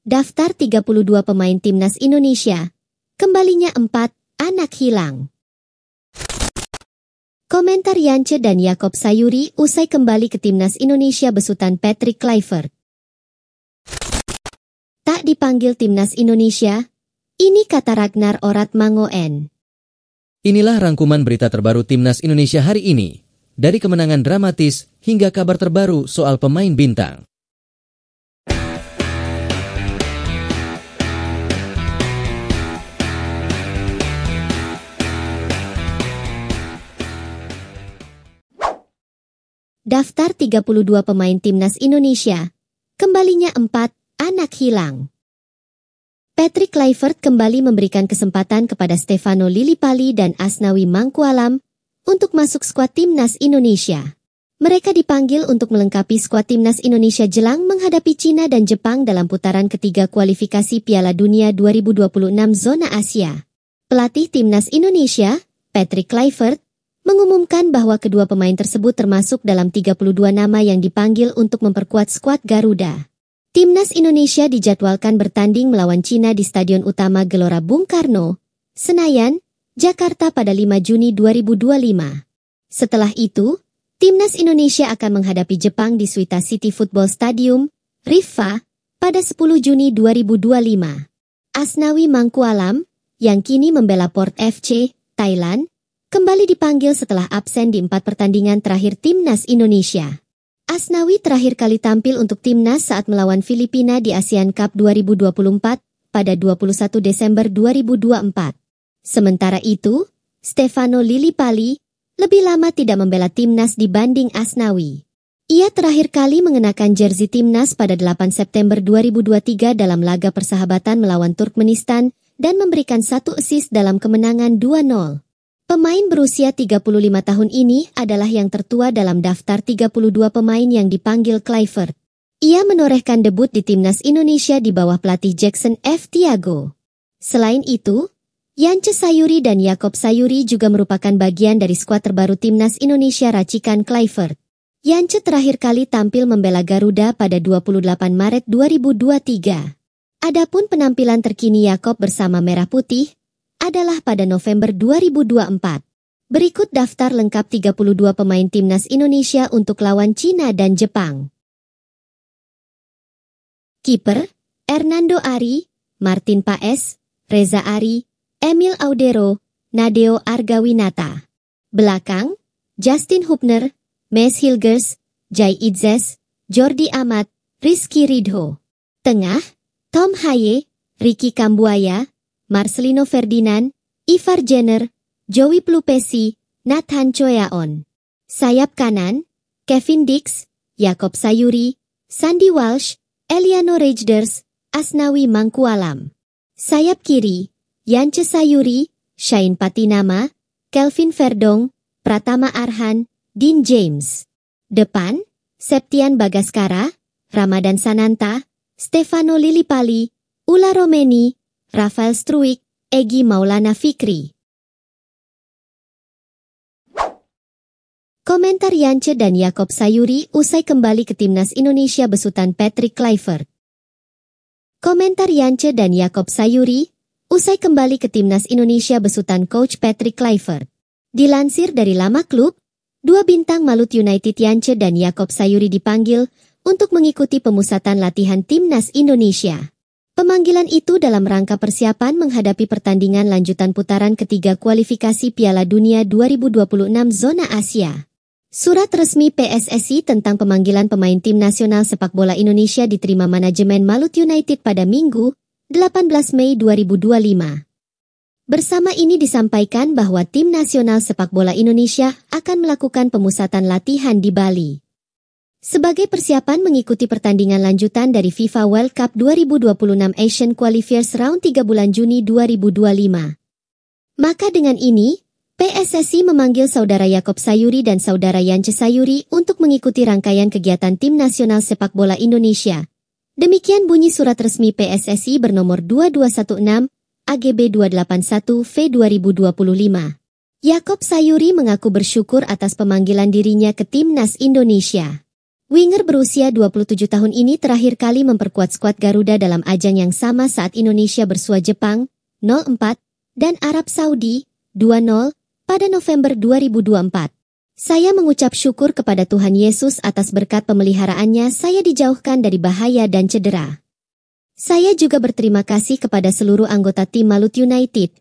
Daftar 32 pemain timnas Indonesia. Kembalinya 4 anak hilang. Komentar Yance dan Yaakob Sayuri usai kembali ke timnas Indonesia besutan Patrick Kluivert. Tak dipanggil timnas Indonesia, ini kata Ragnar Oratmangoen. Inilah rangkuman berita terbaru timnas Indonesia hari ini. Dari kemenangan dramatis hingga kabar terbaru soal pemain bintang. Daftar 32 pemain timnas Indonesia. Kembalinya 4 anak hilang. Patrick Kluivert kembali memberikan kesempatan kepada Stefano Lillipali dan Asnawi Mangkualam untuk masuk skuad timnas Indonesia. Mereka dipanggil untuk melengkapi skuad timnas Indonesia jelang menghadapi Cina dan Jepang dalam putaran ketiga kualifikasi Piala Dunia 2026 zona Asia. Pelatih timnas Indonesia, Patrick Kluivert, mengumumkan bahwa kedua pemain tersebut termasuk dalam 32 nama yang dipanggil untuk memperkuat skuad Garuda. Timnas Indonesia dijadwalkan bertanding melawan Cina di Stadion Utama Gelora Bung Karno, Senayan, Jakarta pada 5 Juni 2025. Setelah itu, Timnas Indonesia akan menghadapi Jepang di Suita City Football Stadium, RIFA, pada 10 Juni 2025. Asnawi Mangkualam, yang kini membela Port FC, Thailand, kembali dipanggil setelah absen di 4 pertandingan terakhir Timnas Indonesia. Asnawi terakhir kali tampil untuk Timnas saat melawan Filipina di ASEAN Cup 2024 pada 21 Desember 2024. Sementara itu, Stefano Lillipali lebih lama tidak membela Timnas dibanding Asnawi. Ia terakhir kali mengenakan jersey Timnas pada 8 September 2023 dalam laga persahabatan melawan Turkmenistan dan memberikan 1 assist dalam kemenangan 2-0. Pemain berusia 35 tahun ini adalah yang tertua dalam daftar 32 pemain yang dipanggil Kluivert. Ia menorehkan debut di timnas Indonesia di bawah pelatih Jackson F. Tiago. Selain itu, Yance Sayuri dan Yaakob Sayuri juga merupakan bagian dari skuad terbaru timnas Indonesia racikan Kluivert. Yance terakhir kali tampil membela Garuda pada 28 Maret 2023. Adapun penampilan terkini Yaakob bersama Merah Putih adalah pada November 2024. Berikut daftar lengkap 32 pemain timnas Indonesia untuk lawan Cina dan Jepang. Kiper, Hernando Ari, Martin Paes, Reza Ari, Emil Audero, Nadeo Argawinata. Belakang, Justin Hubner, Mes Hilgers, Jai Idzes, Jordi Amat, Rizky Ridho. Tengah, Tom Haye, Ricky Kambuaya, Marcelino Ferdinand, Ivar Jenner, Joey Plupesi, Nathan Choyaon. Sayap kanan, Kevin Dix, Yaakob Sayuri, Sandy Walsh, Eliano Rejders, Asnawi Mangkualam. Sayap kiri, Yance Sayuri, Shain Patinama, Kelvin Verdong, Pratama Arhan, Dean James. Depan, Septian Bagaskara, Ramadan Sananta, Stefano Lillipali, Ula Romeni, Rafael Struik, Egy Maulana Fikri. Komentar Yance dan Yaakob Sayuri usai kembali ke timnas Indonesia besutan Patrick Kluivert. Komentar Yance dan Yaakob Sayuri usai kembali ke timnas Indonesia besutan coach Patrick Kluivert. Dilansir dari Lama Klub, 2 bintang Malut United Yance dan Yaakob Sayuri dipanggil untuk mengikuti pemusatan latihan timnas Indonesia. Pemanggilan itu dalam rangka persiapan menghadapi pertandingan lanjutan putaran ketiga kualifikasi Piala Dunia 2026 zona Asia. Surat resmi PSSI tentang pemanggilan pemain tim nasional sepak bola Indonesia diterima manajemen Malut United pada Minggu, 18 Mei 2025. Bersama ini disampaikan bahwa tim nasional sepak bola Indonesia akan melakukan pemusatan latihan di Bali sebagai persiapan mengikuti pertandingan lanjutan dari FIFA World Cup 2026 Asian Qualifiers Round 3 bulan Juni 2025. Maka dengan ini, PSSI memanggil saudara Yaakob Sayuri dan saudara Yance Sayuri untuk mengikuti rangkaian kegiatan tim nasional sepak bola Indonesia. Demikian bunyi surat resmi PSSI bernomor 2216 AGB 281 V 2025. Yaakob Sayuri mengaku bersyukur atas pemanggilan dirinya ke timnas Indonesia. Winger berusia 27 tahun ini terakhir kali memperkuat skuad Garuda dalam ajang yang sama saat Indonesia bersua Jepang 0-4 dan Arab Saudi 2-0 pada November 2024. Saya mengucap syukur kepada Tuhan Yesus atas berkat pemeliharaannya saya dijauhkan dari bahaya dan cedera. Saya juga berterima kasih kepada seluruh anggota tim Maluku United.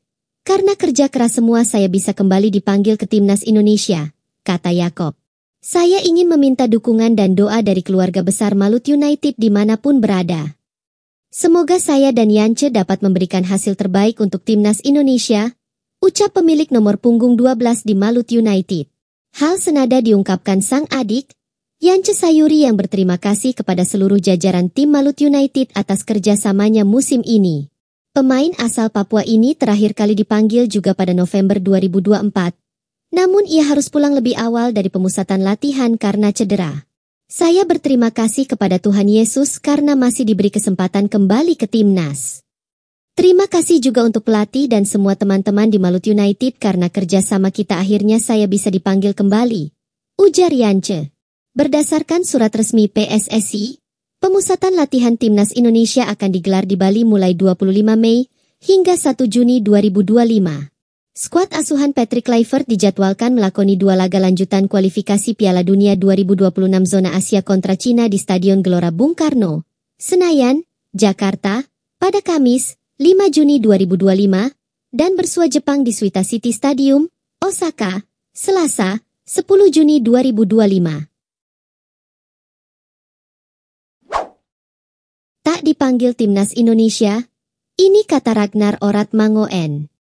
Karena kerja keras semua saya bisa kembali dipanggil ke timnas Indonesia, kata Yakob. Saya ingin meminta dukungan dan doa dari keluarga besar Maluku United dimanapun berada. Semoga saya dan Yance dapat memberikan hasil terbaik untuk timnas Indonesia, ucap pemilik nomor punggung 12 di Maluku United. Hal senada diungkapkan sang adik, Yance Sayuri yang berterima kasih kepada seluruh jajaran tim Maluku United atas kerjasamanya musim ini. Pemain asal Papua ini terakhir kali dipanggil juga pada November 2024. Namun ia harus pulang lebih awal dari pemusatan latihan karena cedera. Saya berterima kasih kepada Tuhan Yesus karena masih diberi kesempatan kembali ke timnas. Terima kasih juga untuk pelatih dan semua teman-teman di Maluku United karena kerjasama kita akhirnya saya bisa dipanggil kembali, ujar Yance. Berdasarkan surat resmi PSSI, pemusatan latihan timnas Indonesia akan digelar di Bali mulai 25 Mei hingga 1 Juni 2025. Skuad asuhan Patrick Kluivert dijadwalkan melakoni 2 laga lanjutan kualifikasi Piala Dunia 2026 zona Asia kontra Cina di Stadion Gelora Bung Karno, Senayan, Jakarta, pada Kamis, 5 Juni 2025, dan bersua Jepang di Suita City Stadium, Osaka, Selasa, 10 Juni 2025. Tak dipanggil timnas Indonesia, ini kata Ragnar Oratmangoen.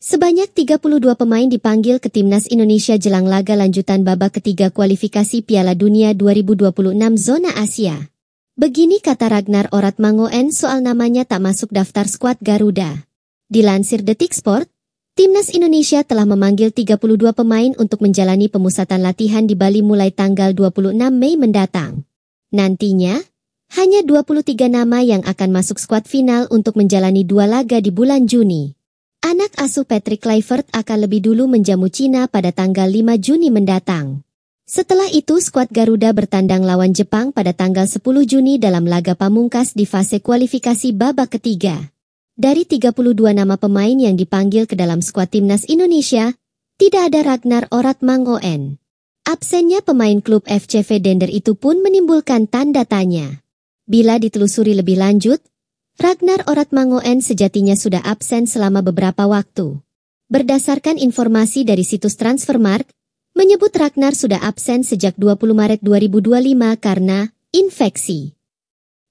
Sebanyak 32 pemain dipanggil ke timnas Indonesia jelang laga lanjutan babak ketiga kualifikasi Piala Dunia 2026 zona Asia. Begini kata Ragnar Oratmangoen soal namanya tak masuk daftar skuad Garuda. Dilansir Detik Sport, timnas Indonesia telah memanggil 32 pemain untuk menjalani pemusatan latihan di Bali mulai tanggal 26 Mei mendatang. Nantinya, hanya 23 nama yang akan masuk skuad final untuk menjalani 2 laga di bulan Juni. Anak asuh Patrick Kluivert akan lebih dulu menjamu Cina pada tanggal 5 Juni mendatang. Setelah itu skuad Garuda bertandang lawan Jepang pada tanggal 10 Juni dalam laga pamungkas di fase kualifikasi babak ketiga. Dari 32 nama pemain yang dipanggil ke dalam skuad timnas Indonesia, tidak ada Ragnar Oratmangoen. Absennya pemain klub FCV Dender itu pun menimbulkan tanda tanya. Bila ditelusuri lebih lanjut, Ragnar Oratmangoen sejatinya sudah absen selama beberapa waktu. Berdasarkan informasi dari situs Transfermarkt, menyebut Ragnar sudah absen sejak 20 Maret 2025 karena infeksi.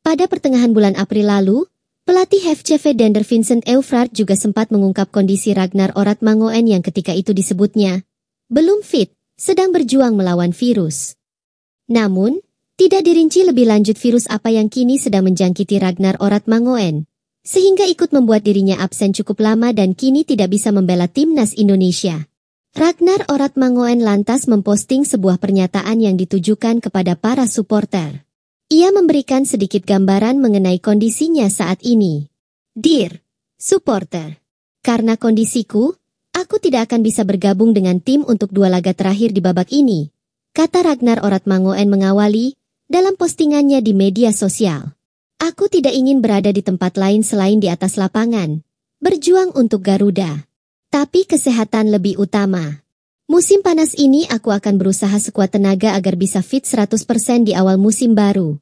Pada pertengahan bulan April lalu, pelatih FCV Dender Vincent Eufrard juga sempat mengungkap kondisi Ragnar Oratmangoen yang ketika itu disebutnya belum fit, sedang berjuang melawan virus. Namun, tidak dirinci lebih lanjut virus apa yang kini sedang menjangkiti Ragnar Oratmangoen, sehingga ikut membuat dirinya absen cukup lama dan kini tidak bisa membela timnas Indonesia. Ragnar Oratmangoen lantas memposting sebuah pernyataan yang ditujukan kepada para supporter. Ia memberikan sedikit gambaran mengenai kondisinya saat ini. Dear supporter, karena kondisiku, aku tidak akan bisa bergabung dengan tim untuk 2 laga terakhir di babak ini, kata Ragnar Oratmangoen mengawali dalam postingannya di media sosial. Aku tidak ingin berada di tempat lain selain di atas lapangan, berjuang untuk Garuda. Tapi kesehatan lebih utama. Musim panas ini aku akan berusaha sekuat tenaga agar bisa fit 100% di awal musim baru,